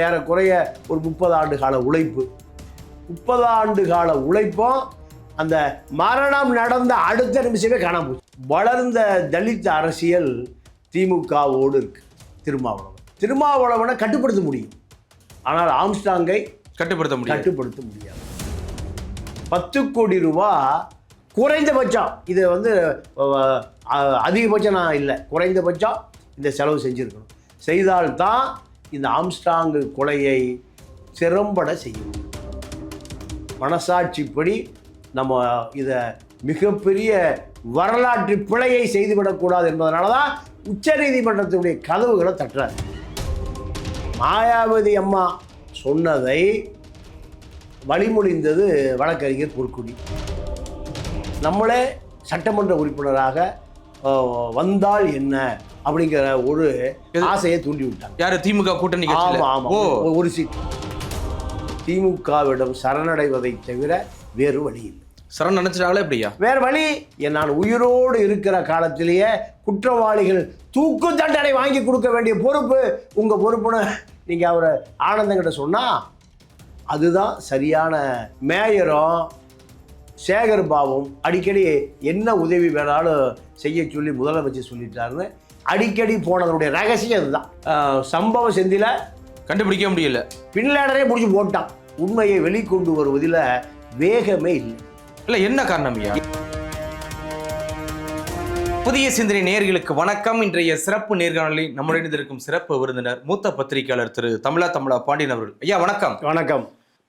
ஏறக்குறைய ஒரு 30 ஆண்டு கால உழைப்பு, 30 ஆண்டு கால உழைப்பும் அந்த மரணம் நடந்த அடுத்த நிமிஷமே காணாம போச்சு. வளர்ந்த தலித் அரசியல் திமுகவோடு இருக்கு. திருமாவளவனை கட்டுப்படுத்த முடியும், ஆனால் ஆம்ஸ்ட்ராங்கை கட்டுப்படுத்த முடியாது. 10 கோடி ரூபாய் குறைந்தபட்சம், இது அதிகபட்சம் நான் இல்லை, குறைந்தபட்சம் இந்த செலவு செஞ்சுருக்கணும். செய்தால்தான் இந்த ஆம்ஸ்ட்ராங் கொலையை திறம்பட செய்யும். மனசாட்சிப்படி நம்ம இதை மிகப்பெரிய வரலாற்று பிழையை செய்துவிடக்கூடாது என்பதனால தான் உச்சநீதிமன்றத்தினுடைய கதவுகளை தட்டுறாரு. மாயாவதி அம்மா சொன்னதை வழிமொழிந்தது வழக்கறிஞர் பொற்குடி. நம்மளே சட்டமன்ற உறுப்பினராக வந்தால் என்ன அப்படிங்கிற ஒரு ஆசையை தூண்டி விட்டாங்க. யாரு? திமுக கூட்டணி. ஒரு சீட். திமுகவிடம் சரணடைவதை தவிர வேறு வழி இல்லை. சரண் நினைச்சாங்களே எப்படியா? வேற வழி. நான் உயிரோடு இருக்கிற காலத்திலேயே குற்றவாளிகள் தூக்கு தண்டனை வாங்கி கொடுக்க வேண்டிய பொறுப்பு உங்க பொறுப்புன்னு நீங்க அவரை ஆனந்தங்கிட்ட சொன்னா அதுதான் சரியான. மேயரும் சேகர் பாபும் அடிக்கடி என்ன உதவி வேணாலும் செய்ய சொல்லி முதலமைச்சர் சொல்லிட்டாருன்னு அடிக்கடி போனதனுடைய ரகசியம் அதுதான். சம்பவ செந்தில கண்டுபிடிக்க முடியல, பின்லேடரே முடிச்சு போட்டான். உண்மையை வெளிக்கொண்டு வருவதில் வேகமே இல்லை. இல்லை, என்ன காரணம் ஐயா? புதிய சிந்தனை நேயர்களுக்கு வணக்கம். இன்றைய சிறப்பு நேர்காணலில் நம்முடன் இருக்கும் சிறப்பு விருந்தினர் மூத்த பத்திரிகையாளர் திரு தமிழா பாண்டியன் அவர்கள். ஐயா வணக்கம். வணக்கம்.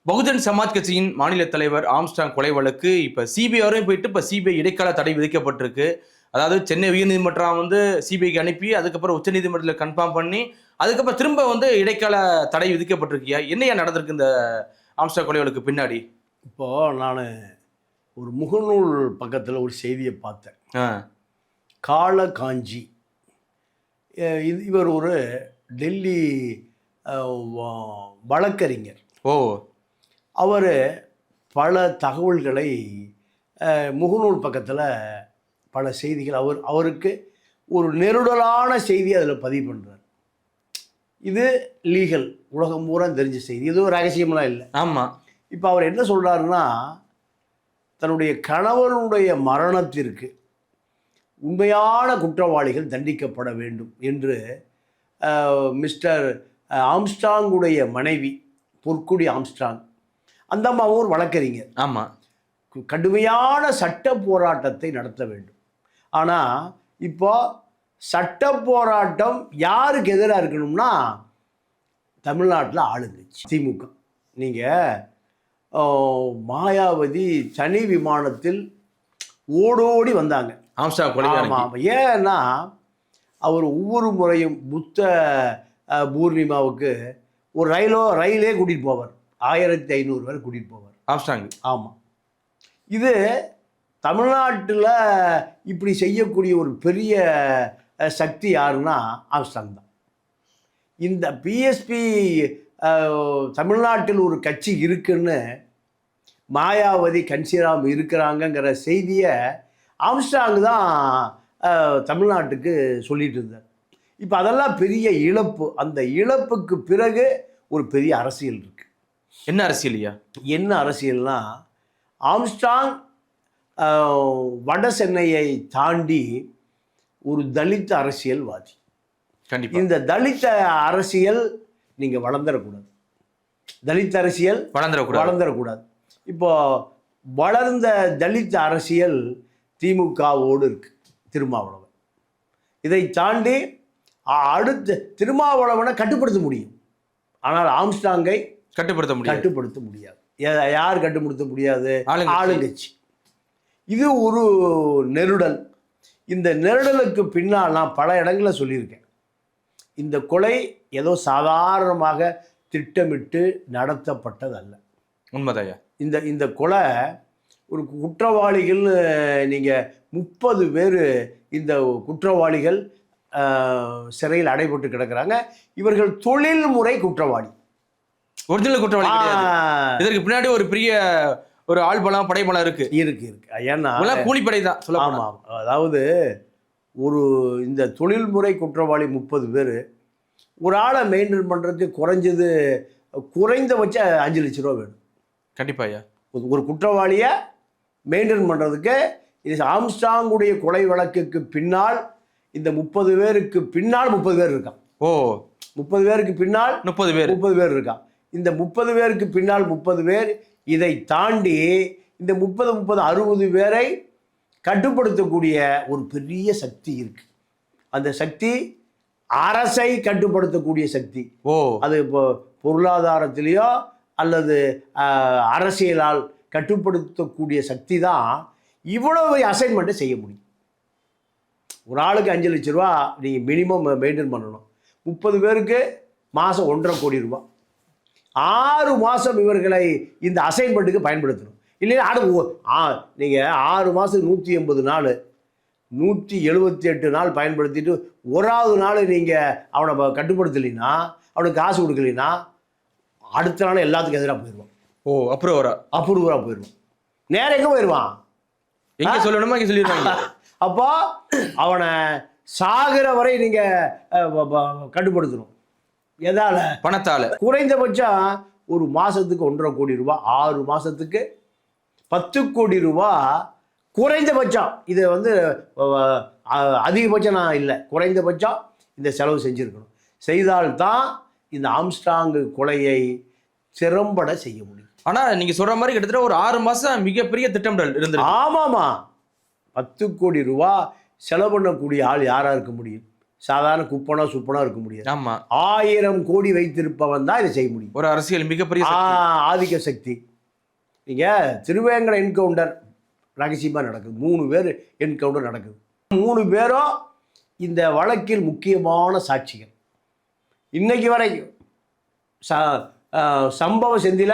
பகுஜன் சமாஜ் கட்சியின் மாநில தலைவர் ஆம்ஸ்ட்ராங் கொலை வழக்கு இப்போ சிபிஐ வரையும் போயிட்டு இப்போ சிபிஐ இடைக்கால தடை விதிக்கப்பட்டிருக்கு. அதாவது சென்னை உயர்நீதிமன்றம் சிபிஐக்கு அனுப்பி அதுக்கப்புறம் உச்சநீதிமன்றத்தில் கன்ஃபார்ம் பண்ணி அதுக்கப்புறம் திரும்ப இடைக்கால தடை விதிக்கப்பட்டிருக்கியா? என்னையா நடந்திருக்கு இந்த ஆம்ஸ்ட்ராங் கொலை வழக்கு பின்னாடி? இப்போது நான் ஒரு முகநூல் பக்கத்தில் ஒரு செய்தியை பார்த்தேன். கால காஞ்சி, இவர் ஒரு டெல்லி வழக்கறிஞர். அவர் பல தகவல்களை முகநூல் பக்கத்தில் பல செய்திகள் அவருக்கு ஒரு நெருடலான செய்தி அதில் பதிவு பண்ணுறார். இது லீகல், உலகம் பூரா தெரிஞ்ச செய்தி, இது ஒரு ரகசியம்லாம் இல்லை. ஆமாம். இப்போ அவர் என்ன சொல்கிறாருன்னா, தன்னுடைய கணவனுடைய மரணத்திற்கு உண்மையான குற்றவாளிகள் தண்டிக்கப்பட வேண்டும் என்று மிஸ்டர் ஆம்ஸ்ட்ராங்குடைய மனைவி பொற்குடி ஆம்ஸ்ட்ராங், அந்த அம்மாவும் ஒரு வழக்கறிஞர், ஆமாம், கடுமையான சட்ட போராட்டத்தை நடத்த வேண்டும். ஆனால் இப்போ சட்ட போராட்டம் யாருக்கு எதிராக இருக்கணும்னா தமிழ்நாட்டில் ஆளுங்கட்சி திமுக. நீங்கள் மாயாவதி தனி விமானத்தில் ஓடோடி வந்தாங்க ஆம்ஸ்ட்ராங் கொலை. ஆமாம். ஏன்னா அவர் ஒவ்வொரு முறையும் புத்த பூர்ணிமாவுக்கு ஒரு ரயிலே கூட்டிகிட்டு போவார். 1500 பேர் கூட்டிகிட்டு போவார் ஆம்ஸ்ட்ராங். ஆமாம். இது தமிழ்நாட்டில் இப்படி செய்யக்கூடிய ஒரு பெரிய சக்தி யாருன்னா ஆம்ஸ்ட்ராங் தான். இந்த பிஎஸ்பி தமிழ்நாட்டில் ஒரு கட்சி இருக்குன்னு மாயாவதி கன்சிராம் இருக்கிறாங்கங்கிற செய்தியை ஆம்ஸ்ட்ராங் தான் தமிழ்நாட்டுக்கு சொல்லிட்டு இருந்தார். இப்போ அதெல்லாம் பெரிய இழப்பு. அந்த இழப்புக்கு பிறகு ஒரு பெரிய அரசியல் இருக்கு. என்ன அரசியலையா? என்ன அரசியல்னா, ஆம்ஸ்ட்ராங் வட சென்னையை தாண்டி ஒரு தலித் அரசியல்வாதி. இந்த தலித் அரசியல் நீங்கள் வளர்ந்துடக்கூடாது. தலித் அரசியல் வளர்ந்துடக்கூடாது. இப்போ வளர்ந்த தலித் அரசியல் திமுகவோடு இருக்கு. திருமாவளவன் இதை தாண்டி அடுத்து திருமாவளவனை கட்டுப்படுத்த முடியும், ஆனால் ஆம்ஸ்ட்ராங்கை கட்டுப்படுத்த முடியாது. யார் கட்டுப்படுத்த முடியாது? ஆளுங்கட்சி. இது ஒரு நெருடல். இந்த நெருடலுக்கு பின்னால் நான் பல இடங்களில் சொல்லியிருக்கேன், இந்த கொலை ஏதோ சாதாரணமாக திட்டமிட்டு நடத்தப்பட்டதல்ல. உண்மைதாயா. இந்த கொலை ஒரு குற்றவாளிகள், நீங்கள் 30 பேர் இந்த குற்றவாளிகள் சிறையில் அடைபட்டு கிடக்கிறாங்க. இவர்கள் தொழில்முறை குற்றவாளி, ஒரிஜினல் குற்றவாளி. இதற்கு பின்னாடி ஒரு பெரிய ஒரு ஆள்பலம் படைபலம் இருக்கு. ஏன்னா கூலிப்படை தான் சொல்ல. ஆமாம். அதாவது இந்த தொழில்முறை குற்றவாளி 30 பேர் ஒரு ஆளை மெயின்டைன் பண்ணுறதுக்கு குறைந்தபட்ச 5 லட்ச ரூபா வேணும். கண்டிப்பா ஐயா. ஒரு குற்றவாளியை மெயின்டைன் பண்ணுறதுக்கு இது ஆம்ஸ்ட்ராங்குடைய கொலை வழக்குக்கு பின்னால் இந்த 30 பேருக்கு பின்னால் 30 பேர் இருக்கான். ஓ 30 பேருக்கு பின்னால் 30 பேர் இருக்கான். இந்த 30 பேருக்கு பின்னால் 30 பேர், இதை தாண்டி இந்த 30 பேரை கட்டுப்படுத்தக்கூடிய ஒரு பெரிய சக்தி இருக்கு. அந்த சக்தி அரசை கட்டுப்படுத்தக்கூடிய சக்தி. ஓ அது இப்போ பொருளாதாரத்திலேயோ அல்லது அரசியலால் கட்டுப்படுத்தக்கூடிய சக்தி தான் இவ்வளவு அசைன்மெண்ட்டை செய்ய முடியும். ஒரு ஆளுக்கு 5 லட்ச ரூபா நீங்கள் மினிமம் மெயின்டைன் பண்ணணும். 30 பேருக்கு மாதம் 1.5 கோடி ரூபா. 6 மாதம் இவர்களை இந்த அசைன்மெண்ட்டுக்கு பயன்படுத்தணும். இல்லைன்னா நீங்கள் 6 மாதத்துக்கு 180 நாள் 178 நாள் பயன்படுத்திட்டு 1வது நாள் நீங்கள் அவனை கட்டுப்படுத்தலைன்னா, அவனுக்கு காசு கொடுக்கலைன்னா, அடுத்த நாள் எல்லாத்துக்கும் எதிராக போயிடுவான். ஓ அப்ரூவராக போயிடுவான். நேரம் எங்கே போயிடுவான்? எங்கே சொல்லணுமா இங்கே சொல்லிடுவாங்க. அப்போ அவனை சாகிற வரை நீங்கள் கட்டுப்படுத்தணும். எதால? பணத்தால். குறைந்தபட்சம் ஒரு மாதத்துக்கு 1.5 கோடி ரூபா, 6 மாதத்துக்கு 10 கோடி ரூபா குறைந்தபட்சம். இதை அதிகபட்சம் நான் இல்லை, குறைந்தபட்சம் இந்த செலவு செஞ்சுருக்கணும். செய்தால்தான் இந்த ஆம்ஸ்ட்ராங் கொலையை திறம்பட செய்ய முடியும். ஆனால் நீங்கள் சொல்கிற மாதிரி கிட்டத்தட்ட ஒரு 6 மாதம் மிகப்பெரிய திட்டமிடல் இருந்தது. ஆமாம்மா. 10 கோடி ரூபா செலவு பண்ணக்கூடிய ஆள் யாராக இருக்க முடியும்? சாதாரண சுப்பனா இருக்க முடியாது. ஆமாம். 1000 கோடி வைத்திருப்பவன் தான் இதை செய்ய முடியும். ஒரு அரசியல் மிகப்பெரிய ஆதிக்க சக்தி. நீங்கள் திருவேங்கட என்கவுண்டர் ரகசியமாக நடக்குது. 3 பேர் என்கவுண்டர் நடக்குது. 3 பேரும் இந்த வழக்கில் முக்கியமான சாட்சிகள். இன்னைக்கு வரைக்கும் சம்பவ செந்தில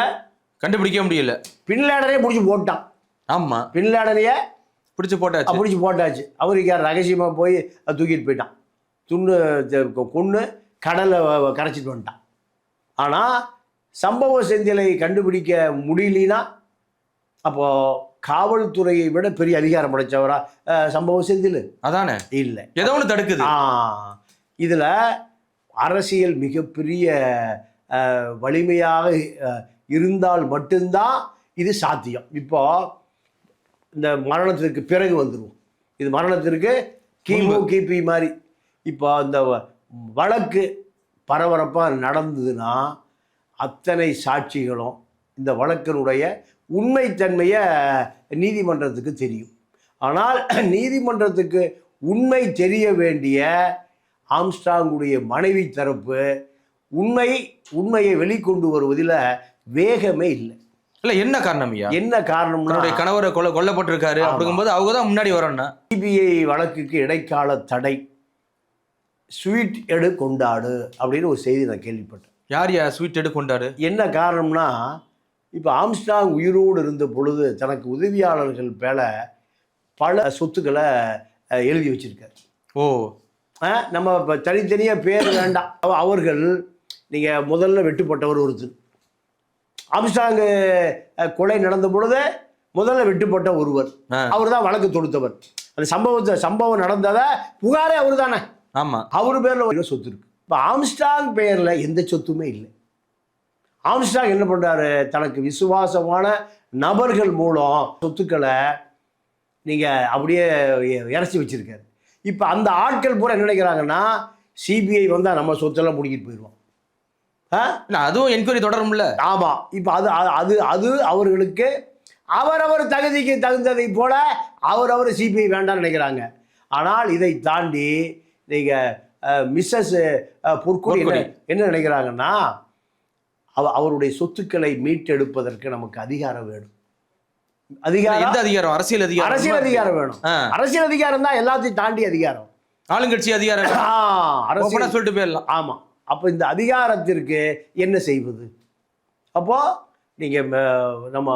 கண்டுபிடிக்க முடியல. பின்லேடனே பிடிச்சி போட்டான். ஆமாம், பின்லேடனையே பிடிச்சி போட்டாச்சு. அவருக்கு ரகசியமாக போய் தூக்கிட்டு போயிட்டான். கொன்று கடலை கரைச்சிட்டு வந்துட்டான். ஆனால் சம்பவ செந்திலை கண்டுபிடிக்க முடியலனா, அப்போது காவல்துறையை விட பெரிய அதிகாரம் படைச்சவரா சம்பவ செந்தில்? அதானே இல்லை, ஏதோ ஒன்று தடுக்குது. இதில் அரசியல் மிகப்பெரிய வலிமையாக இருந்தால் மட்டும்தான் இது சாத்தியம். இப்போ இந்த மரணத்திற்கு பிறகு வந்துடுவோம். இது மரணத்திற்கு கிபி மாதிரி. இப்போ இந்த வழக்கு பரபரப்பாக நடந்ததுன்னா அத்தனை சாட்சிகளும் இந்த வழக்கினுடைய உண்மைத்தன்மையை நீதிமன்றத்துக்கு தெரியும். ஆனால் நீதிமன்றத்துக்கு உண்மை தெரிய வேண்டிய ஆம்ஸ்ட்ராங்குடைய மனைவி தரப்பு உண்மையை வெளிக்கொண்டு வருவதில் வேகமே இல்லை. இல்லை, என்ன காரணம் ஐயா? என்ன காரணம்னா, கணவரை கொல்லப்பட்டிருக்காரு அப்படிங்கும்போது அவங்க தான் முன்னாடி வரணும்னா. சிபிஐ வழக்குக்கு இடைக்கால தடை, ஸ்வீட் எடு கொண்டாடு அப்படின்னு ஒரு செய்தி நான் கேள்விப்பட்டேன். யார் ஸ்வீட் எடு கொண்டாடு? என்ன காரணம்னா, இப்போ ஆம்ஸ்ட்ராங் உயிரோடு இருந்த பொழுது தனக்கு உதவியாளர்கள் மேலே பல சொத்துக்களை எழுதி வச்சிருக்காரு. ஓ, நம்ம இப்போ தனித்தனியாக பேர் வேண்டாம். அவர்கள் நீங்கள் முதல்ல வெட்டுப்பட்டவர் ஒருத்தர். ஆம்ஸ்ட்ராங் கொலை நடந்த பொழுது முதல்ல வெட்டுப்பட்ட ஒருவர், அவர் தான் வழக்கு தொடுத்தவர். அந்த சம்பவம் நடந்ததை புகாரே அவரு தானே. ஆமாம், அவர் பேரில் சொத்து இருக்கு. இப்போ ஆம்ஸ்ட்ராங் பேரில் எந்த சொத்துமே இல்லை. ஆம்ஸ்ட்ராங் என்ன பண்ணுறாரு, தனக்கு விசுவாசமான நபர்கள் மூலம் சொத்துக்களை நீங்கள் அப்படியே இறச்சி வச்சிருக்காரு. இப்போ அந்த ஆட்கள் பூரா என்ன நினைக்கிறாங்கன்னா, சிபிஐ வந்தால் நம்ம சொத்தெல்லாம் முடிக்கிட்டு போயிடுவோம். அதுவும் என்கொயரி தொடரும்ல. ஆமாம். இப்போ அது அவர்களுக்கு அவரவர் தகுதிக்கு தகுந்ததை போல அவரவர் சிபிஐ வேண்டாம்னு நினைக்கிறாங்க. ஆனால் இதை தாண்டி நீங்கள் மிஸ்ஸஸ் பொற்கொடி என்ன நினைக்கிறாங்கன்னா, அவருடைய சொத்துக்களை மீட்டெடுப்பதற்கு நமக்கு அதிகாரம் வேணும். அதிகாரம் அரசியல் அதிகாரம் வேணும். அரசியல் அதிகாரம் தான் எல்லாத்தையும் தாண்டி அதிகாரம். ஆளுங்கட்சி அதிகாரம் சொல்லிட்டு போயிடலாம். ஆமா. அப்போ இந்த அதிகாரத்திற்கு என்ன செய்வது? அப்போ நீங்க நம்ம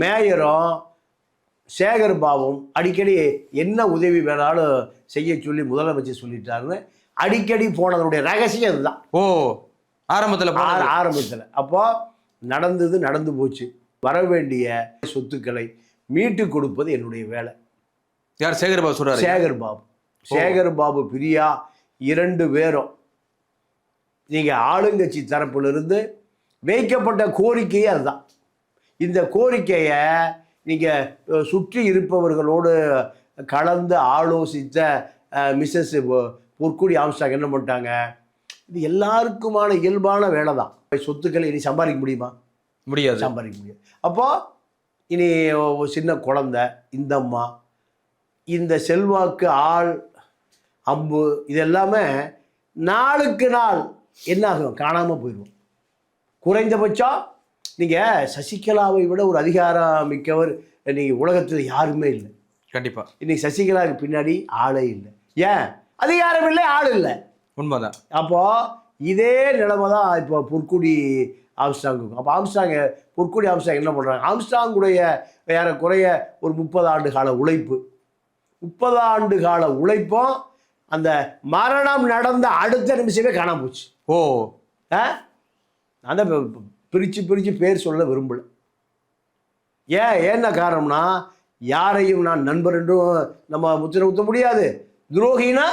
மேயரும் சேகர் பாபும் அடிக்கடி என்ன உதவி வேணாலும் செய்ய சொல்லி முதலமைச்சர் சொல்லிட்டாருன்னு அடிக்கடி போனதனுடைய ரகசியம் இதுதான். ஓ, ஆரம்பத்தில் அப்போ நடந்து போச்சு. வர வேண்டிய சொத்துக்களை மீட்டு கொடுப்பது என்னுடைய வேலை. யார்? சேகர் பாபு சொல்றாரு. சேகர் பாபு பிரியா 2 பேரும் நீங்கள் ஆளுங்கட்சி தரப்பிலிருந்து வைக்கப்பட்ட கோரிக்கையே அதுதான். இந்த கோரிக்கையை நீங்கள் சுற்றி இருப்பவர்களோடு கலந்து ஆலோசித்த மிஸ்ஸஸ் பொற்குடி ஆம்ஸ்ட்ராங் என்ன பண்ணிட்டாங்க, இது எல்லாருக்குமான இயல்பான வேலை தான். சொத்துக்களை இனி சம்பாதிக்க முடியுமா? முடியாது, சம்பாதிக்க முடியாது. அப்போது இனி ஒரு சின்ன குழந்தை, இந்த அம்மா, இந்த செல்வாக்கு, ஆள், அம்பு, இது எல்லாமே நாளுக்கு நாள் என்ன ஆகும், காணாமல் போயிடுவோம். குறைந்தபட்சம் நீங்கள் சசிகலாவை விட ஒரு அதிகாரம் மிக்கவர் நீங்கள் உலகத்தில் யாருமே இல்லை. கண்டிப்பாக இன்னைக்கு சசிகலாவுக்கு பின்னாடி ஆளே இல்லை. ஏன்? அதிகாரம் இல்லை, ஆள் இல்லை. உண்மைதான். அப்போது இதே நிலைமை தான் இப்போ பொற்குடி ஆம்ஸ்ட்ராங்குக்கும். அப்போ பொற்குடி ஆம்ஸ்ட்ராங் என்ன பண்ணுறாங்க, ஆம்ஸ்ட்ராங்குடைய ஏறக்குறைய ஒரு 30 ஆண்டு கால உழைப்பு, 30 ஆண்டு கால உழைப்பும் அந்த மரணம் நடந்த அடுத்த நிமிஷமே காணாம போச்சு. ஓ, அந்த பிரித்து பேர் சொல்ல விரும்பல. என்ன காரணம்னா, யாரையும் நான் நண்பர் என்றும் நம்ம முத்திரை குத்த முடியாது, துரோகினா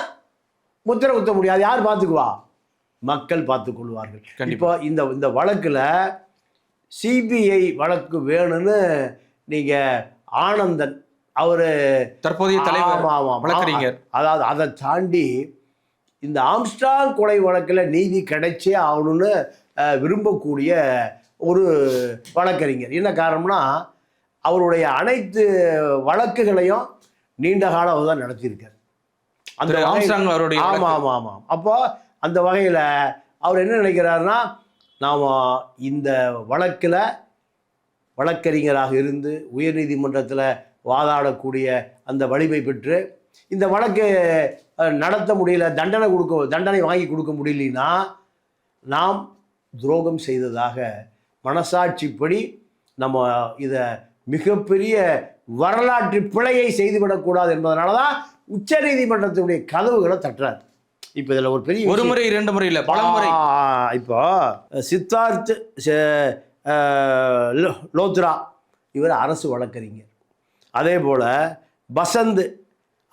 முத்திரை குத்த முடியாது. யார் பார்த்துக்குவா? மக்கள் பார்த்துக் கொள்வார்கள். இப்போ இந்த வழக்கில் சிபிஐ வழக்கு வேணும்னு நீங்கள் ஆனந்தன் அவர் தற்போதைய தலைவர் வழக்கறிஞர், அதாவது அதை தாண்டி இந்த ஆம்ஸ்ட்ராங் கொலை வழக்கில் நீதி கிடைச்சே ஆகணும்னு விரும்பக்கூடிய ஒரு வழக்கறிஞர். என்ன காரணம்னா, அவருடைய அனைத்து வழக்குகளையும் நீண்ட காலம் அவர் தான் நடத்தியிருக்கார். அந்த ஆம்ஸ்ட்ராங் அவருடைய ஆமாம். அப்போ அந்த வகையில் அவர் என்ன நினைக்கிறாருன்னா, நாம் இந்த வழக்கில் வழக்கறிஞராக இருந்து உயர்நீதிமன்றத்தில் வாதாடக்கூடிய அந்த வலிமை பெற்று இந்த வழக்கு நடத்த முடியல, தண்டனை வாங்கி கொடுக்க முடியலன்னா நாம் துரோகம் செய்ததாக மனசாட்சிப்படி நம்ம இதை மிகப்பெரிய வரலாற்று பிழையை செய்துவிடக்கூடாது என்பதனால தான் உச்ச நீதிமன்றத்தினுடைய கதவுகளை தட்டுறாரு. இப்போ இதில் ஒரு பெரிய ஒரு முறை 2 முறை இல்லை, பல முறை. இப்போ சித்தார்த் லோத்ரா இவர் அரசு வழக்கறிஞர். அதே போல் பசந்த்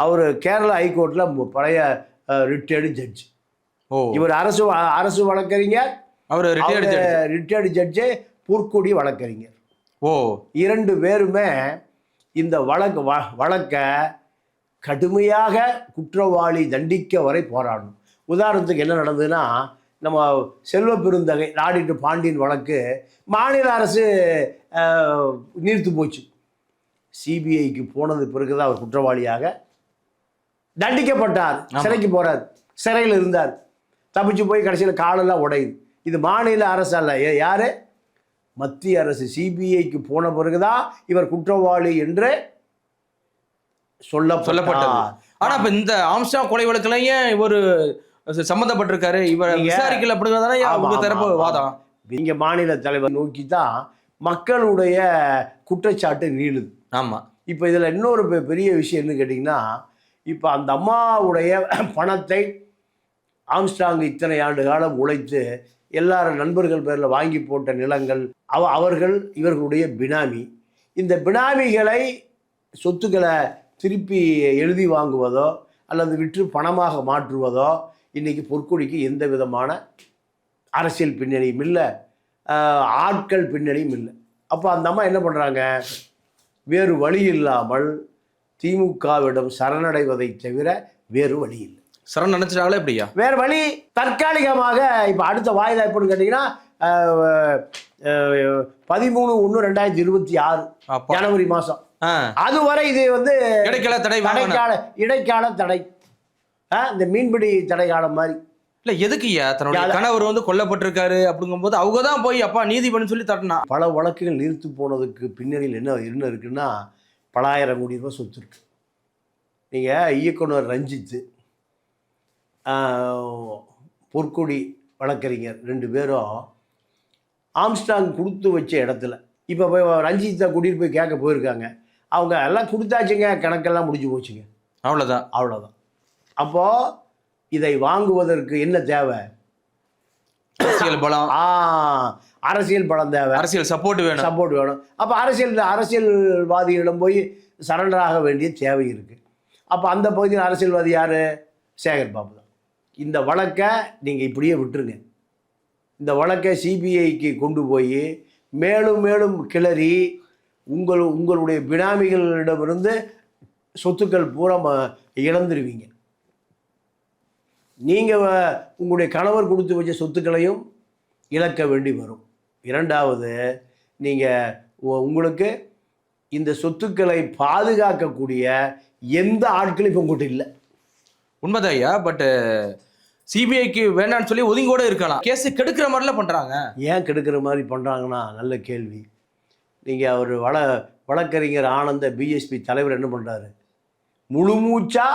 அவர் கேரளா ஹைகோர்ட்டில் பழைய ரிட்டையர்டு ஜட்ஜ். இவர் அரசு வழக்கறிஞர், அவர் ரிட்டையர்டு ஜட்ஜு பொற்குடி வழக்கறிஞர். 2 பேருமே இந்த வழக்கை கடுமையாக குற்றவாளி தண்டிக்க வரை போராடணும். உதாரணத்துக்கு என்ன நடந்ததுன்னா, நம்ம செல்வ பெருந்தகை நாடிட்டு பாண்டியன் வழக்கு மாநில அரசு நீர்த்து போச்சு. சிபிஐக்கு போனது பிறகுதான் அவர் குற்றவாளியாக தண்டிக்கப்பட்டார். சிறைக்கு போறார், சிறையில் இருந்தார், தப்பிச்சு போய் கடைசியில் காலெல்லாம் உடையுது. இது மாநில அரசு அல்ல, யாரு? மத்திய அரசு. சிபிஐக்கு போன பிறகுதான் இவர் குற்றவாளி என்று சொல்லப்பட்டது. ஆனா இப்ப இந்த ஆம்ஸ்ட்ராங் கொலை வழக்குல ஏன் இவர் சம்பந்தப்பட்டிருக்காரு, இவர் விசாரிக்கல அப்படிங்கிறதான தரப்பு வாதம். இங்க மாநில தலைவர் நோக்கி தான் மக்களுடைய குற்றச்சாட்டு நீளுது. ஆமா. இப்போ இதுல இன்னொரு பெரிய விஷயம் என்ன கேட்டீங்கன்னா, இப்போ அந்த அம்மாவுடைய பணத்தை ஆம்ஸ்ட்ராங் இத்தனை ஆண்டு காலம் உழைத்து எல்லாரும் நண்பர்கள் பேரில் வாங்கி போட்ட நிலங்கள், அவர்கள் இவர்களுடைய பினாமி. இந்த பினாமிகளை சொத்துக்களை திருப்பி எழுதி வாங்குவதோ அல்லது விற்று பணமாக மாற்றுவதோ இன்றைக்கி பொற்குடிக்கு எந்த விதமான அரசியல் பின்னணியும் இல்லை, ஆட்கள் பின்னணியும் இல்லை. அப்போ அந்த அம்மா என்ன பண்ணுறாங்க, வேறு வழி இல்லாமல் திமுகவிடம் சரணடைவதை தவிர வேறு வழி இல்லை. சரண் நினைச்சாங்களே எப்படியா? வேறு வழி தற்காலிகமாக. இப்போ அடுத்த வாய்தா எப்படின்னு கேட்டிங்கன்னா 13/1/2026 ஜனவரி மாதம். அதுவரை இது இடைக்கால தடை, இந்த மீன்பிடி தடை காலம் மாதிரி. இல்லை எதுக்குயா, தன்னுடைய கணவர் கொல்லப்பட்டிருக்காரு அப்படிங்கும்போது அவங்க தான் போய் அப்பா நீதிபதி சொல்லி தட்டினா. பல வழக்குகள் நிறுத்து போனதுக்கு பின்னணியில் என்ன இருக்குன்னா, பல ஆயிரம் கோடி ரூபாய் சொத்து இருக்கு. நீங்கள் இயக்குனர் ரஞ்சித், பொற்குடி வழக்கறிஞர் 2 பேரும் ஆம்ஸ்ட்ராங் கொடுத்து வச்ச இடத்துல இப்போ போய் ரஞ்சித்தை கூட்டிகிட்டு போய் கேட்க போயிருக்காங்க. அவங்க எல்லாம் கொடுத்தாச்சுங்க, கணக்கெல்லாம் முடிஞ்சு போச்சுங்க, அவ்வளோதான். அப்போது இதை வாங்குவதற்கு என்ன தேவை? அரசியல் பலம். அரசியல் பலம் தேவை, அரசியல் சப்போர்ட் வேணும். அப்போ அரசியல்வாதிகளிடம் போய் சரண்டராக வேண்டிய தேவை இருக்குது. அப்போ அந்த பகுதியில் அரசியல்வாதி யார்? சேகர் பாபு தான். இந்த வழக்கை நீங்கள் இப்படியே விட்டுருங்க, இந்த வழக்கை சிபிஐக்கு கொண்டு போய் மேலும் மேலும் கிளறி உங்களுடைய பினாமிகளிடமிருந்து சொத்துக்கள் பூரா இழந்துருவீங்க. நீங்கள் உங்களுடைய கணவர் கொடுத்து வச்ச சொத்துக்களையும் இழக்க வேண்டி வரும். இரண்டாவது, நீங்கள் உங்களுக்கு இந்த சொத்துக்களை பாதுகாக்கக்கூடிய எந்த ஆட்களும் இப்போ உங்கள்கிட்ட இல்லை. உண்மைதான் ஐயா. பட் சிபிஐக்கு வேண்டான்னு சொல்லி ஒதுங்கி கூட இருக்கலாம். கேஸ் கெடுக்கிற மாதிரிலாம் பண்ணுறாங்க. ஏன் கெடுக்கிற மாதிரி பண்ணுறாங்கன்னா, நல்ல கேள்வி. நீங்கள் அவர் வழக்கறிஞர் ஆனந்த பிஎஸ்பி தலைவர் என்ன பண்ணுறாரு, முழுமூச்சா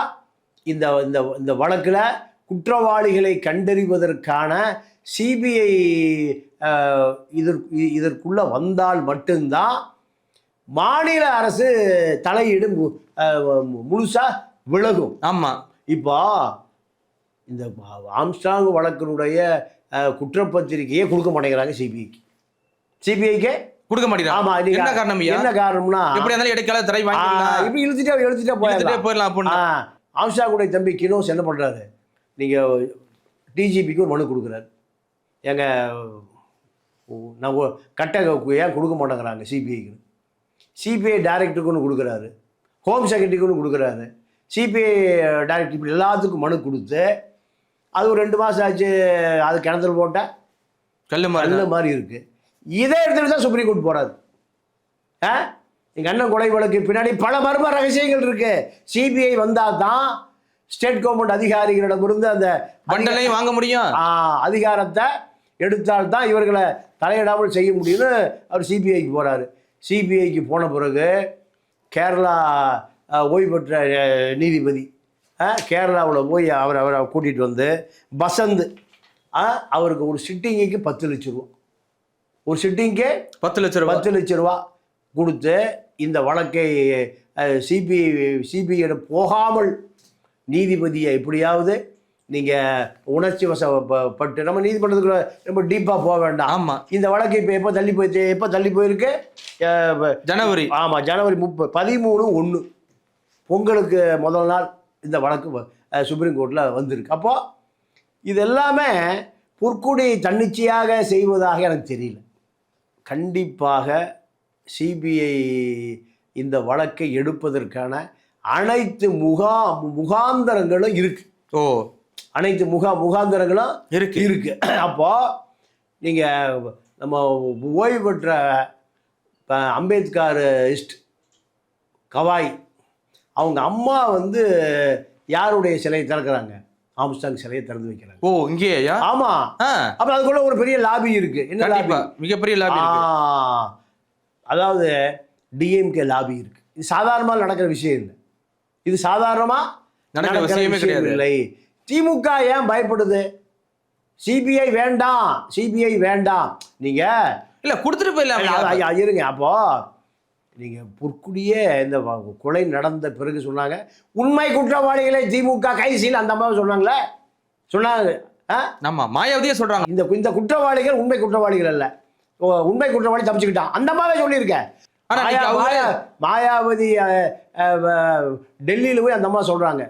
இந்த இந்த இந்த வழக்கில் குற்றவாளிகளை கண்டறிவதற்கான சிபிஐ இதற்குள்ளே வந்தால் மட்டும்தான் மாநில அரசு தலையீடு முழுசாக விலகும். ஆமாம். இப்போ இந்த ஆம்ஸ்ட்ராங் வழக்கினுடைய குற்றப்பத்திரிகையே கொடுக்க மாட்டேங்கிறாங்க சிபிஐக்கு கொடுக்க மாட்டேங்கிறாங்க. ஆமா, என்ன காரணம்? என்ன காரணம்னா, எப்படி இருந்தாலும் இடைக்கால தடை வாங்கிடலாம், இப்படி இழுத்துட்டே போயிடலாம் அப்படின்னு ஆம்ஸ்ட்ராங்குடைய தம்பி கினோஸ் என்ன பண்றாரு, நீங்க டிஜிபிக்கு ஒரு மனு கொடுக்குறாரு. எங்க நான் கட்ட ஏன் கொடுக்க மாட்டேங்கிறாங்க சிபிஐக்கு. சிபிஐ டைரக்டருக்கு ஒன்று கொடுக்குறாரு, ஹோம் செக்ரட்டரிக்கு ஒன்று கொடுக்குறாரு, சிபிஐ டைரக்டர், இப்படி எல்லாத்துக்கும் மனு கொடுத்து அது ஒரு 2 மாதம் ஆச்சு. அது கிணத்துல போட்டால் கல் மாதிரி இருக்குது. இதே இடத்துல தான் சுப்ரீம் கோர்ட் போகிறாரு. எங்கள் அண்ணன் கொலை வழக்கு பின்னாடி பல மர்ம ரகசியங்கள் இருக்கு. சிபிஐ வந்தால் தான் ஸ்டேட் கவர்மெண்ட் அதிகாரிகளிடமிருந்து அந்த பண்டலையும் வாங்க முடியும், அதிகாரத்தை எடுத்தால் தான் இவர்களை தலையிடாமல் செய்ய முடியும்னு அவர் சிபிஐக்கு போகிறாரு. சிபிஐக்கு போன பிறகு கேரளா ஓய்வு பெற்ற நீதிபதி கேரளாவில் போய் அவரை கூட்டிகிட்டு வந்து பசந்த் அவருக்கு ஒரு சிட்டிங்குக்கு 10 லட்ச ரூபா, ஒரு சிட்டிங்க்கு 10 லட்ச ரூபா கொடுத்து இந்த வழக்கை சிபிஐ போகாமல் நீதிபதியை எப்படியாவது நீங்கள் உணர்ச்சி வசப்பட்டு, நம்ம நீதிமன்றத்துக்குள்ள ரொம்ப டீப்பாக போக வேண்டாம். ஆமாம், இந்த வழக்கு இப்போ எப்போ தள்ளி போயிருக்கு, ஜனவரி. ஆமாம், ஜனவரி 13/1 பொங்கலுக்கு முதல் நாள் இந்த வழக்கு சுப்ரீம் கோர்ட்டில் வந்திருக்கு. அப்போது இது எல்லாமே புற்குடி தன்னிச்சையாக செய்வதாக எனக்கு தெரியல. கண்டிப்பாக சிபிஐ இந்த வழக்கை எடுப்பதற்கான அனைத்து முகாந்தரங்களும் இருக்கு. அனைத்து முகாந்தரங்களும் இருக்கு. அப்போ நீங்கள் நம்ம ஓய்வு பெற்ற அம்பேத்கர் கவாய் அவங்க அம்மா வந்து யாருடைய சிலையை திறக்கிறாங்க, ஆம்ஸ்ட்ராங் சிலையை திறந்து வைக்கிறாங்க. இங்கேயா? ஆமா. அப்ப அதுக்குள்ள ஒரு பெரிய லாபி இருக்கு. என்ன லாபி? மிகப்பெரிய லாபி. அதாவது டிஎம்கே லாபி இருக்கு. இது சாதாரணமாக நடக்கிற விஷயம் இல்லை. இது சாதாரணமா நடக்கிற விஷயம் இல்லை. திமுக ஏன் பயப்படுது? சிபிஐ வேண்டாம் நீங்க இல்ல கொடுத்துட்டு போயிடலாம் இருங்க. அப்போ நீங்க பொற்குடியே இந்த கொலை நடந்த பிறகு சொன்னாங்க உண்மை குற்றவாளிகளை திமுக கைது செய்யல, அந்த மாதிரி சொன்னாங்க. ஆமா, மாயாவதியே சொல்றாங்க இந்த குற்றவாளிகள் உண்மை குற்றவாளிகள் அல்ல, உண்மை குற்றவாளி தப்பிச்சுக்கிட்டான், அந்த மாதிரி சொல்லியிருக்கேன். மாயாவதி டெல்லியில் போய் அந்த மாதிரி சொல்றாங்க.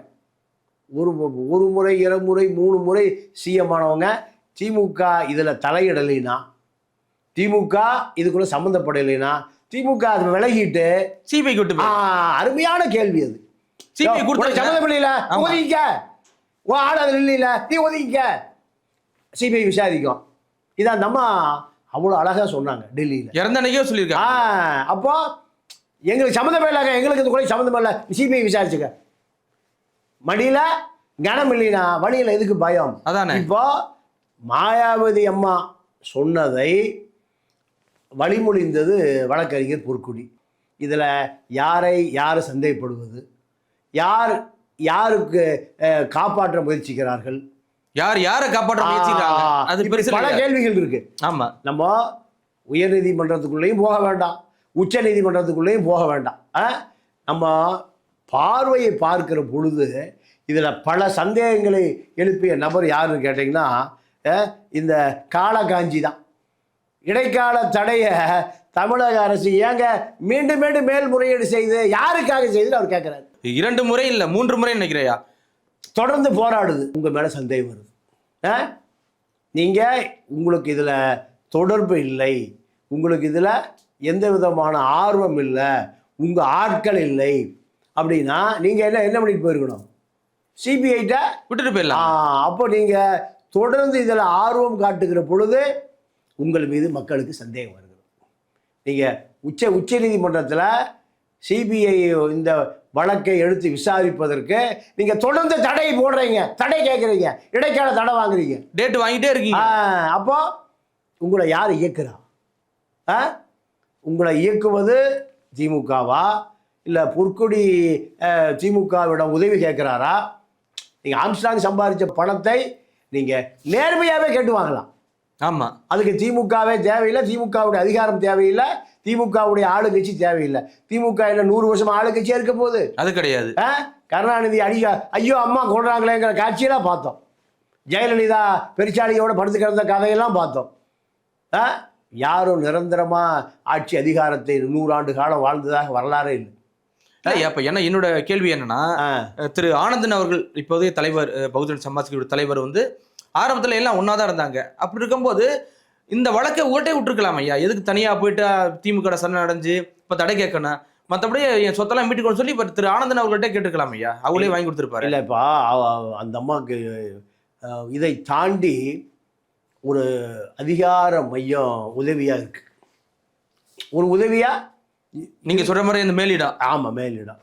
ஒரு முறை 2 முறை 3 முறை சிஎம் ஆனவங்க திமுக இதில் தலையிடலைன்னா, திமுக இதுக்குள்ள சம்மந்தப்படலைன்னா, திமுக அதை விலகிட்டு சிபிஐ விட்டு அருமையான கேள்வி அது. சிபிஐ சம்மந்தப்படல ஒதுக்கிக்க, ஆள் அதில் இல்லைல்ல, நீ ஒதுக்கிக்க, சிபிஐ விசாரிக்கும். இதான் நம்ம அவ்வளோ அழகாக சொன்னாங்க டெல்லியில். இறந்தனைக்கே சொல்லியிருக்காங்க. அப்போ எங்களுக்கு சம்மந்தமே இல்லைங்க, எங்களுக்கு இந்த கொலை சம்மந்தமே இல்லை, சிபிஐ விசாரிச்சுக்க. மடியில் கனம் இல்லைனா வழியில் எதுக்கு பயம்? அதானே. இப்போ மாயாவதி அம்மா சொன்னதை வழிமொழிந்தது வழக்கறிஞர் பொற்குடி. இதில் யார் சந்தேகப்படுவது, யாருக்கு காப்பாற்ற முயற்சிக்கிறார்கள், யாரை காப்பாற்ற முயற்சிக்கிறாங்க, அது பல கேள்விகள் இருக்கு. ஆமாம், நம்ம உயர்நீதிமன்றத்துக்குள்ளேயும் போக வேண்டாம், உச்ச நீதிமன்றத்துக்குள்ளேயும் போக வேண்டாம். நம்ம பார்வையை பார்க்கிற பொழுது இதில் பல சந்தேகங்களை எழுப்பிய நபர் யாருன்னு கேட்டிங்கன்னா இந்த காளகாஞ்சி தான். இடைக்கால தடையை தமிழக அரசு ஏங்க மீண்டும் மேல்முறையீடு செய்து யாருக்காக செய்து அவர் கேட்குறாரு. 2 முறை இல்லை 3 முறை நினைக்கிறையா தொடர்ந்து போராடுது. உங்கள் மேலே சந்தேகம் வருது. நீங்கள் உங்களுக்கு இதில் தொடர்பு இல்லை, உங்களுக்கு இதில் எந்த விதமான ஆர்வம் இல்லை, உங்கள் ஆட்கள் இல்லை அப்படின்னா நீங்கள் என்ன பண்ணிட்டு போயிருக்கணும்? சிபிஐட்ட விட்டுட்டு போயிடலாம். அப்போ நீங்கள் தொடர்ந்து இதில் ஆர்வம் காட்டுகிற பொழுது உங்கள் மீது மக்களுக்கு சந்தேகம் வருகிறது. நீங்கள் உச்ச நீதிமன்றத்தில் சிபிஐ இந்த வழக்கை எடுத்து விசாரிப்பதற்கு நீங்கள் தொடர்ந்து தடை போடுறீங்க, தடை கேட்குறீங்க, இடைக்கால தடை வாங்குறீங்க, டேட் வாங்கிட்டே இருக்கீங்க. அப்போ உங்களை யார் இயக்குறா? உங்களை இயக்குவது திமுகவா இல்லை பொற்கொடி திமுகவிடம் உதவி கேட்குறாரா? நீங்கள் ஆம்ஸ்ட்ராங் சம்பாதிச்ச பணத்தை நீங்கள் நேர்மையாகவே கேட்டு வாங்கலாம். ஆமாம், அதுக்கு திமுகவே தேவையில்லை, திமுகவுடைய அதிகாரம் தேவையில்லை, திமுகவுடைய ஆளுங்கட்சி தேவையில்லை. திமுக இல்லை 100 வருஷம் ஆளுங்கட்சியாக இருக்க போகுது? அது கிடையாது. கருணாநிதி ஐயோ அம்மா கொள்றாங்களேங்கிற காட்சியெல்லாம் பார்த்தோம். ஜெயலலிதா பெருச்சாளியோட படுத்து கிடந்த கதையெல்லாம் பார்த்தோம். யாரும் நிரந்தரமாக ஆட்சி அதிகாரத்தை 100 ஆண்டு காலம் வாழ்ந்ததாக வரலாறே இல்லை. அப்ப என்னோட கேள்வி என்னன்னா, திரு ஆனந்தன் அவர்கள் இப்போதைய தலைவர், பகுஜன் சமாஜ் கட்சியோட தலைவர் வந்து ஆரம்பத்துல எல்லாம் ஒன்னாதான் இருந்தாங்க. அப்படி இருக்கும்போது இந்த வழக்கை ஓட்டை விட்டுருக்கலாம் ஐயா. எதுக்கு தனியா போயிட்டு திமுக சரண அடைஞ்சு இப்ப தடை கேட்கணும்? மற்றபடி என் சொத்தெல்லாம் மீட்டுக்கணும்னு சொல்லி இப்ப திரு ஆனந்தன் அவர்கள்ட்ட கேட்டுருக்கலாம் ஐயா. அவங்களே வாங்கி கொடுத்துருப்பாரு. இல்லப்பா, அந்த அம்மாவுக்கு இதை தாண்டி ஒரு அதிகார மையம் உதவியா இருக்கு. ஒரு உதவியா நீங்க சொல்ற மாதிரி இந்த மேலிடம். ஆமா, மேலிடம்.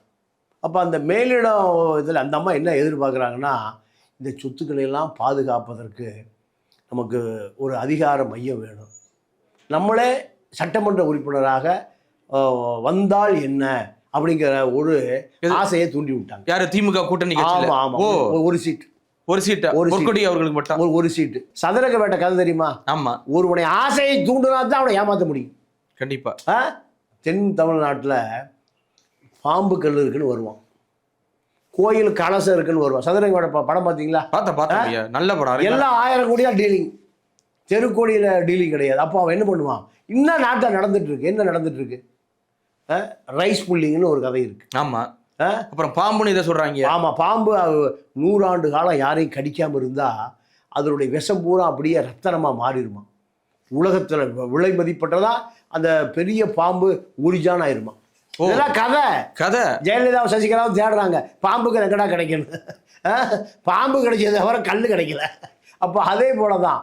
அப்ப அந்த மேலிடம் இதில் அந்த அம்மா என்ன எதிர்பார்க்குறாங்கன்னா, இந்த சொத்துக்களை எல்லாம் பாதுகாப்பதற்கு நமக்கு ஒரு அதிகார மையம் வேணும், நம்மளே சட்டமன்ற உறுப்பினராக வந்தால் என்ன அப்படிங்கிற ஒரு ஆசையை தூண்டி விட்டாங்க. யாரு? திமுக கூட்டணி. ஆமா ஆமா, ஒரு சீட் அவர்களுக்கு மட்டும் ஒரு சீட்டு. சதுரக வேட்ட கதை தெரியுமா? ஆமா. ஒருவனை ஆசையை தூண்டினா தான் அவனை ஏமாற்ற முடியும். கண்டிப்பா. தென் தமிழ்நாட்டில் பாம்பு கல் இருக்குன்னு வருவான், கோயில் கலசம் இருக்குன்னு வருவான். சதுரங்க வேட்ட படம் பார்த்தீங்களா? பார்த்தேன். நல்ல படம். எல்லாம் 1000 கோடியா டீலிங், தெருக்கோடியில் டீலிங் கிடையாது. அப்போ அவன் என்ன பண்ணுவான்? இன்னும் நாட்டில் நடந்துட்டு இருக்கு. என்ன நடந்துட்டு இருக்கு? ரைஸ் புல்லிங்னு ஒரு கதை இருக்கு. ஆமா. அப்புறம் பாம்புன்னு இதை சொல்றாங்க. ஆமா, பாம்பு 100 ஆண்டு காலம் யாரையும் கடிக்காம இருந்தா அதனுடைய விஷம் பூரா அப்படியே ரத்தனமா மாறிடுமா. உலகத்துல விலை மதிப்பட்டதா அந்த பெரிய பாம்பு உரிஜான் ஆயிருமா. இதெல்லாம் கதை. ஜெயலலிதாவும் சசிகலாவும் தேடுறாங்க பாம்புக்கு எங்கடா கிடைக்கணும். பாம்பு கிடைச்சது தவிர கல் கிடைக்கல. அப்போ அதே போலதான்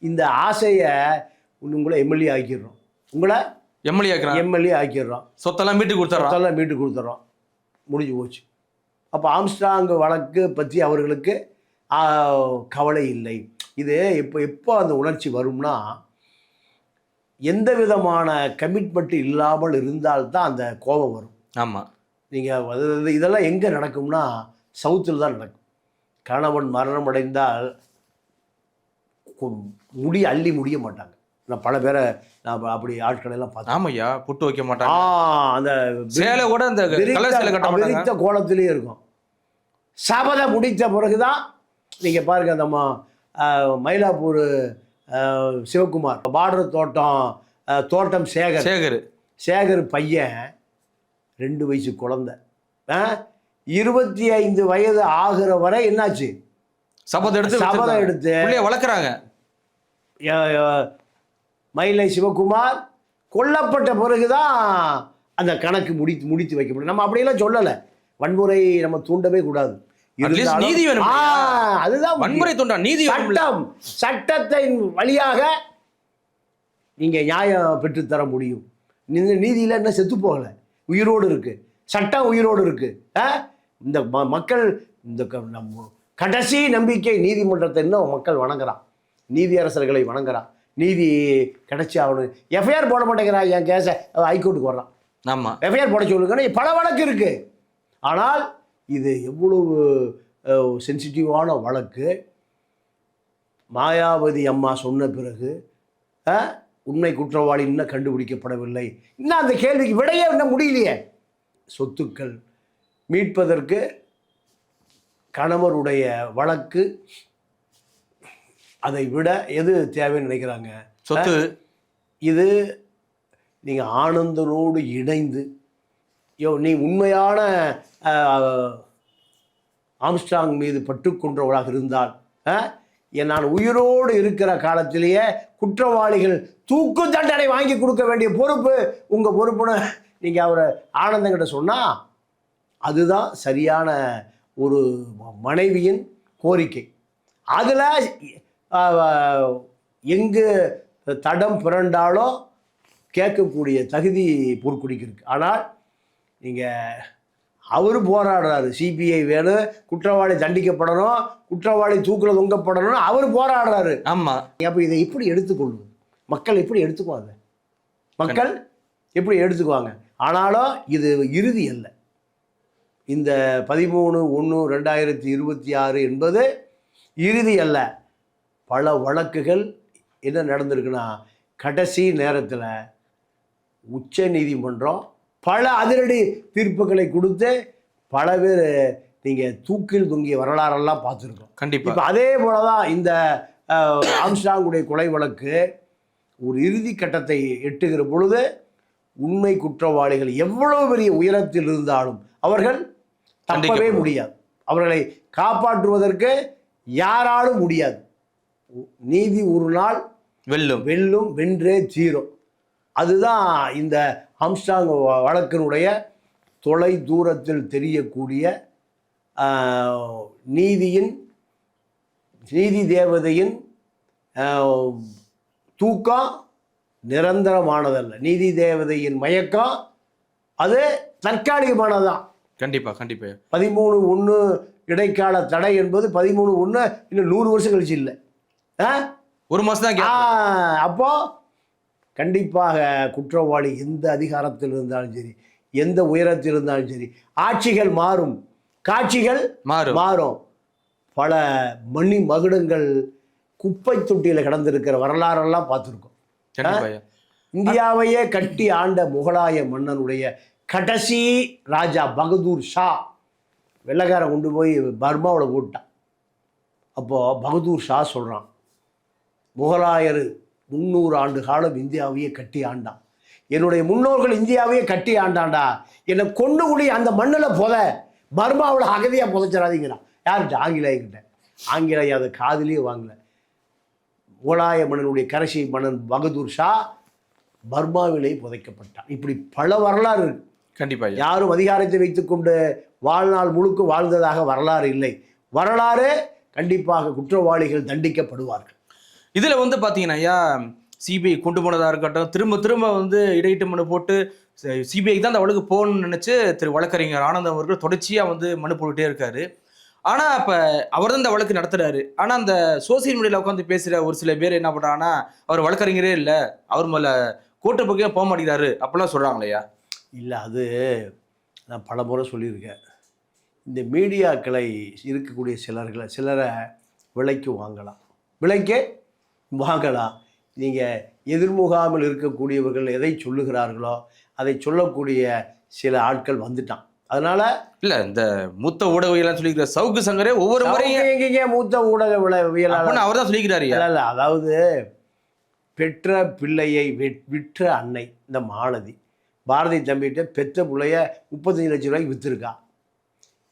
இந்த ஆசையை உங்களை எம்எல்ஏ ஆக்கிடுறோம், உங்களை எம்எல்ஏ ஆக்கிடுறோம், சொத்தெல்லாம் மீட்டு கொடுத்துட்றோம், முடிஞ்சு போச்சு. அப்போ ஆம்ஸ்ட்ராங் வழக்கு பற்றி அவர்களுக்கு கவலை இல்லை. இது எப்போ அந்த உணர்ச்சி வரும்னா, எந்த விதமான கமிட்மெண்ட் இல்லாமல் இருந்தால்தான் அந்த கோபம் வரும். ஆமாம். நீங்கள் இதெல்லாம் எங்கே நடக்கும்னா சவுத்தில் தான் நடக்கும். கணவன் மரணம் அடைந்தால் அள்ளி முடிய மாட்டாங்க. நான் பல பேரை நான் அப்படி ஆட்களை எல்லாம் பார்த்தேன். ஆமையா, புட்டு வைக்க மாட்டாங்க. அந்த சேலை கூட அந்த விரித்த கோலத்திலேயே இருக்கும். சபதம் முடித்த பிறகுதான் நீங்கள் பாருங்க, அந்த மயிலாப்பூர் சிவகுமார் பார்டர் தோட்டம் சேகர் பையன் 2 வயசு குழந்தை, 25 வயது ஆகிற வரை என்னாச்சு? சபதம் எடுத்து வளர்க்குறாங்க. மயிலை சிவகுமார் கொல்லப்பட்ட பிறகுதான் அந்த கணக்கு முடித்து வைக்கப்படும். நம்ம அப்படியெல்லாம் சொல்லலை, வன்முறை நம்ம தூண்டவே கூடாது. நீதி வேணும். அதுதான் வன்முறை தூண்டா நீதி. சட்டத்தின் வழியாக நீங்க நியாயம் பெற்றுத்தர முடியும். நீதியில என்ன செத்து போகல, உயிரோடு இருக்கு, சட்டம் உயிரோடு இருக்கு. இந்த மக்கள் இந்த கடைசி நம்பிக்கை நீதிமன்றத்தை இன்னும் மக்கள் வணங்குறான், நீதியரசர்களை வணங்குறான். நீதி கிடைச்சி ஆகணும். எஃப்ஐஆர் போட மாட்டேங்கிறான், என் கேஸை ஹைகோர்ட்டுக்கு வர்றான். ஆமாம், எஃப்ஐஆர் போட சொல்லுங்கன்னா பல வழக்கு இருக்கு. ஆனால் இது எவ்வளவு சென்சிட்டிவான வழக்கு. மாயாவதி அம்மா சொன்ன பிறகு உண்மை குற்றவாளி இன்னும் கண்டுபிடிக்கப்படவில்லை. இன்னும் அந்த கேள்விக்கு விடையே இன்னும் முடியலையே. சொத்துக்கள் மீட்பதற்கு கணவருடைய வழக்கு, அதை விட எது தேவைன்னு நினைக்கிறாங்க? சொத்து. இது நீங்கள் ஆனந்தனோடு இணைந்து நீ உண்மையான ஆம்ஸ்ட்ராங் மீது பற்று கொண்டவளாக இருந்தால் நான் உயிரோடு இருக்கிற காலத்திலேயே குற்றவாளிகள் தூக்கு தண்டனை வாங்கி கொடுக்க வேண்டிய பொறுப்பு உங்கள் பொறுப்புன்னு நீங்கள் அவரை ஆனந்தங்கிட்ட சொன்னால் அதுதான் சரியான ஒரு மனைவியின் கோரிக்கை. அதில் எங்கு தடம் பிறண்டாலோ கேட்கக்கூடிய தகுதி பொறுக்குடிக்கு இருக்கு. ஆனால் நீங்கள் அவர் போராடுறாரு, சிபிஐ வேணும், குற்றவாளி தண்டிக்கப்படணும், குற்றவாளி தூக்கில் தொங்கப்படணும்னு அவர் போராடுறாரு. ஆமாம். அப்போ இதை எப்படி எடுத்துக்கொள்வது? மக்கள் எப்படி எடுத்துக்குவாங்க? மக்கள் எப்படி எடுத்துக்குவாங்க? ஆனாலும் இது இறுதி அல்ல. இந்த 13/1/2026 என்பது இறுதி அல்ல. பல வழக்குகள் என்ன நடந்திருக்குன்னா, கடைசி நேரத்தில் உச்ச நீதிமன்றம் பல அதிரடி தீர்ப்புகளை கொடுத்து பல பேர் நீங்கள் தூக்கில் தொங்கிய வரலாறெல்லாம் பார்த்துருக்கோம். கண்டிப்பாக. இப்போ அதே போல தான் இந்த ஆம்ஸ்ட்ராங்குடைய கொலை வழக்கு ஒரு இறுதி கட்டத்தை எட்டுகிற பொழுது உண்மை குற்றவாளிகள் எவ்வளவு பெரிய உயரத்தில் இருந்தாலும் அவர்கள் தப்பவே முடியாது. அவர்களை காப்பாற்றுவதற்கு யாராலும் முடியாது. நீதி ஒரு நாள் வெல்லும், வென்றே தீரும். அதுதான் இந்த ஆம்ஸ்ட்ராங் வழக்கினுடைய தொலை தூரத்தில் தெரியக்கூடிய நீதி தேவதையின் தூக்கம் நிரந்தரமானதல்ல. நீதி தேவதையின் மயக்கம் அது தற்காலிகமானதுதான். கண்டிப்பா கண்டிப்பா. 13/1 இடைக்கால தடை என்பது 13/1 இன்னும் 100 வருஷம் கழிச்சு இல்லை, ஒரு மாசம் தான். அப்போ கண்டிப்பாக குற்றவாளி எந்த அதிகாரத்தில் இருந்தாலும் சரி, எந்த உயரத்தில் இருந்தாலும் சரி, ஆட்சிகள் மாறும், காட்சிகள் மாறும். பல மணி மகுடங்கள் குப்பை தொட்டியில் கிடந்திருக்கிற வரலாறெல்லாம் பார்த்துருக்கோம். இந்தியாவையே கட்டி ஆண்ட முகலாய மன்னனுடைய கடைசி ராஜா பகதூர் ஷா வெள்ளைக்காரன் கொண்டு போய் பர்மாவில் போட்டான். அப்போது பகதூர் ஷா சொல்கிறான், முகலாயர் 300 ஆண்டு காலம் இந்தியாவையே கட்டி ஆண்டான். என்னுடைய முன்னோர்கள் இந்தியாவையே கட்டி ஆண்டான்டா. என்னை கொண்டு கூடி அந்த மண்ணில் பர்மாவில் அகதியாக புதைச்சிடாதீங்கிறான். யார்கிட்ட? ஆங்கிலேயர்கிட்ட. ஆங்கிலேய அதை காதிலேயே வாங்கலை. முகலாய மன்னனுடைய கடைசி மன்னன் பகதூர் ஷா பர்மாவிலே புதைக்கப்பட்டான். இப்படி பல வரலாறு இருக்கு. கண்டிப்பா. யாரும் அதிகாரத்தை வைத்துக்கொண்டு வாழ்நாள் முழுக்க வாழ்ந்ததாக வரலாறு இல்லை. வரலாறு கண்டிப்பாக குற்றவாளிகள் தண்டிக்கப்படுவார்கள். இதில் வந்து பார்த்தீங்கன்னா ஐயா, சிபிஐ கொண்டு போனதாக இருக்கட்டும், திரும்ப வந்து இடையீட்டு மனு போட்டு சிபிஐக்கு தான் அந்த வழக்கு போகணும்னு நினச்சி வழக்கறிஞர் ஆனந்தம் அவர்கள் தொடர்ச்சியாக வந்து மனு போட்டுகிட்டே இருக்காரு. ஆனால் அப்போ அவர் தான் இந்த வழக்கு நடத்துகிறாரு. ஆனால் அந்த சோசியல் மீடியாவில் உட்காந்து பேசுகிற ஒரு சில பேர் என்ன பண்ணுறாங்கன்னா, அவர் வழக்கறிஞரே இல்லை, அவர் மேலே கோர்ட்டு பக்கம் போக மாட்டேங்கிறாரு அப்படிலாம் சொல்கிறாங்களையா? இல்லை, அது நான் பல முறை சொல்லியிருக்கேன். இந்த மீடியாக்களை இருக்கக்கூடிய சிலரை விலைக்கு வாங்கலாம். நீங்கள் எதிர்முகாமல் இருக்கக்கூடியவர்கள் எதை சொல்லுகிறார்களோ அதை சொல்லக்கூடிய சில ஆட்கள் வந்துட்டான். அதனால இல்லை, இந்த மூத்த ஊடகவியலாம் சொல்லிக்கிற சவுக்கு சங்கரே ஒவ்வொரு முறையும் எங்கேங்க மூத்த ஊடகவியலாளர் அவர் தான் சொல்லிக்கிறாரு. இல்லை, அதாவது பெற்ற பிள்ளையை விற்ற அன்னை இந்த மாலதி பாரதி தம்பிகிட்ட பெற்ற பிள்ளைய 35 லட்சம் ரூபாய்க்கு விற்றுருக்கா.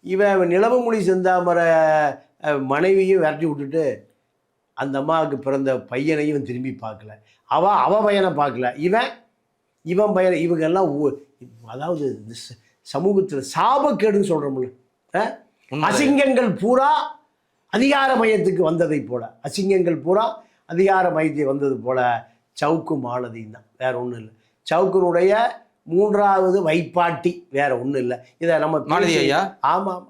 இவன் நிலவுமொழி செந்தாமரை மனைவியும் விரட்டி விட்டுட்டு அந்த அம்மாவுக்கு பிறந்த பையனையும் திரும்பி பார்க்கல. அவ பையனை பார்க்கல, இவன் பையனை. இவங்கெல்லாம் அதாவது சமூகத்தில் சாபக்கேடுன்னு சொல்கிறோம்ல, அசிங்கங்கள் பூரா அதிகார மையத்துக்கு வந்ததை போல, அசிங்கங்கள் பூரா அதிகார மையத்துக்கு வந்தது போல சவுக்கு மாலதியும் தான், வேற ஒன்றும் இல்லை. சவுக்கினுடைய 3வது வைப்பாட்டி, வேற ஒன்றும் இல்லை. இதை நம்ம மாலதி ஐயா. ஆமாம்,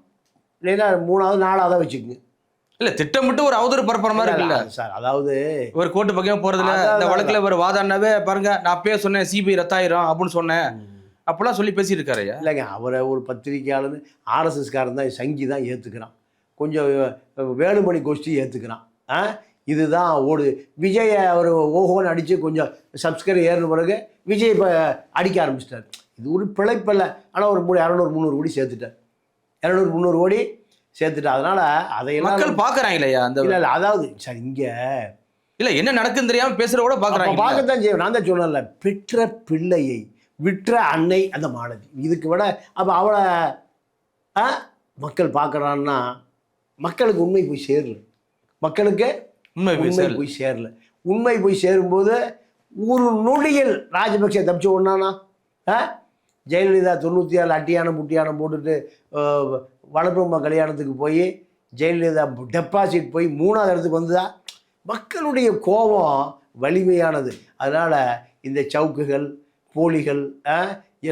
இல்லைன்னா 3வது 4வது வச்சுக்கோங்க. இல்லை, திட்டமிட்டு ஒரு அவதூறு பரப்புற மாதிரி இருக்குல்ல சார். அதாவது ஒரு கோர்ட்டு பக்கம் போகிறதுல இந்த வழக்கில் ஒரு வாதாடினவே பாருங்க, நான் அப்பயே சொன்னேன் சிபிஐ ரத்தாயிரம் அப்படின்னு சொன்னேன், அப்பெல்லாம் சொல்லி பேசிட்டு இருக்காரு. இல்லைங்க, அவரை ஒரு பத்திரிகையாளர் RSSகாரன் தான், சங்கி தான் ஏற்றுக்கிறான், கொஞ்சம் வேலுமணி கோஷ்டி ஏற்றுக்கிறான். இதுதான் ஓடு. விஜய் அவர் ஓஹோன்னு அடித்து கொஞ்சம் சப்ஸ்கிரைப் ஏறின பிறகு விஜய் இப்போ அடிக்க ஆரம்பிச்சிட்டார். இது ஒரு பிழைப்பில்லை. ஆனால் ஒரு 200-300 கோடி சேர்த்துட்டார். 200-300 கோடி சேர்த்துட்டார். அதனால் அதையெல்லாம் மக்கள் பார்க்குறாங்க இல்லையா? அந்த இல்லை, அதாவது சார் இங்கே இல்லை, என்ன நடக்குன்னு தெரியாமல் பேசுகிற கூட பார்க்கத்தான் செய்வேன். நான் தான் சொன்னேன்ல, பெற்ற பிள்ளையை விற்ற அன்னை அந்த மாலதி. இதுக்கு விட அப்போ அவளை மக்கள் பார்க்குறான்னா மக்களுக்கு உண்மை போய் சேரல. மக்களுக்கு உண்மை போய் சேரல. உண்மை போய் சேரும்போது ஒரு நொடியில் ராஜபக்சே தப்பிச்சு ஒன்னானா. ஜெயலலிதா 97 அட்டியானம் புட்டியானம் போட்டுட்டு வளர்ப்புமா கல்யாணத்துக்கு போய் ஜெயலலிதா டெபாசிட் போய் 3வது இடத்துக்கு வந்ததா. மக்களுடைய கோபம் வலிமையானது. அதனால் இந்த சவுக்குகள் போலிகள்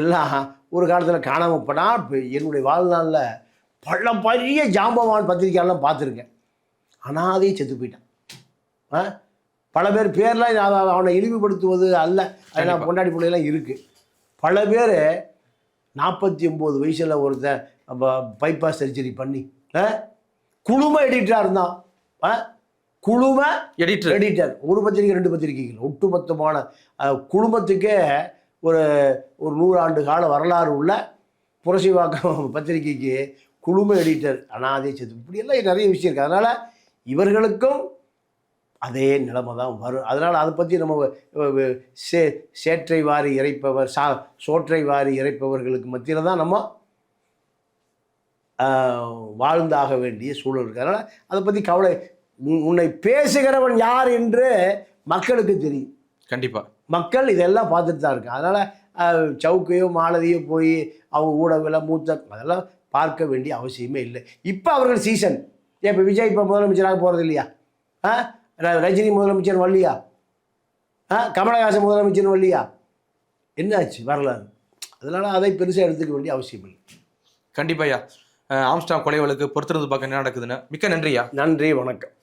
எல்லாம் ஒரு காலத்தில் காணாமல் போனால் என்னுடைய வாழ்நாளில் பல பெரிய ஜாம்பவான் பத்திரிக்கையெல்லாம் பார்த்துருக்கேன். அனாதையே செத்து போயிட்டான். பல பேர் பேர்லாம் அவனை இழிவுபடுத்துவது அல்ல, அதெல்லாம் பொண்டாடி பிள்ளைலாம் இருக்குது. பல பேர் 49 வயசில் ஒருத்தன் பைபாஸ் சர்ஜரி பண்ணி குழும எடிட்டராக இருந்தான். குழும எடிட்டர், ஒரு பத்திரிக்கை 2 பத்திரிகைகள், ஒட்டுமொத்தமான குழுமத்துக்கே ஒரு 100 ஆண்டு கால வரலாறு உள்ள புரட்சிவாக்கம் பத்திரிகைக்கு குழும எடிட்டர் அனாதை செத்து. இப்படியெல்லாம் நிறைய விஷயம் இருக்குது. அதனால் இவர்களுக்கும் அதே நிலைமை தான் வரும். அதனால் அதை பற்றி நம்ம சேற்றை வாரி இறைப்பவர் சோற்றை வாரி இறைப்பவர்களுக்கு மத்தியில் தான் நம்ம வாழ்ந்தாக வேண்டிய சூழல் இருக்குது. அதனால் அதை பற்றி கவலை. உன்னை பேசுகிறவன் யார் என்று மக்களுக்கு தெரியும். கண்டிப்பாக மக்கள் இதெல்லாம் பார்த்துட்டு தான் இருக்கு. அதனால் சவுக்கையோ மாலதியோ போய் அவங்க ஊடகங்களை மூத்த அதெல்லாம் பார்க்க வேண்டிய அவசியமே இல்லை. இப்போ அவர்கள் சீசன். இப்போ விஜய் இப்போ முதலமைச்சராக போகிறது இல்லையா? ரஜினி முதலமைச்சர் வரலையா? கமலஹாசன் முதலமைச்சர் வரலையா? என்னாச்சு வரலாறு? அதனால் அதை பெருசாக எடுத்துக்க வேண்டிய அவசியம் இல்லை. கண்டிப்பாயா. ஆம்ஸ்டாங் கொலை வழக்கு பொறுத்திருந்து பார்க்க என்ன நடக்குதுன்னு. மிக்க நன்றியா. நன்றி, வணக்கம்.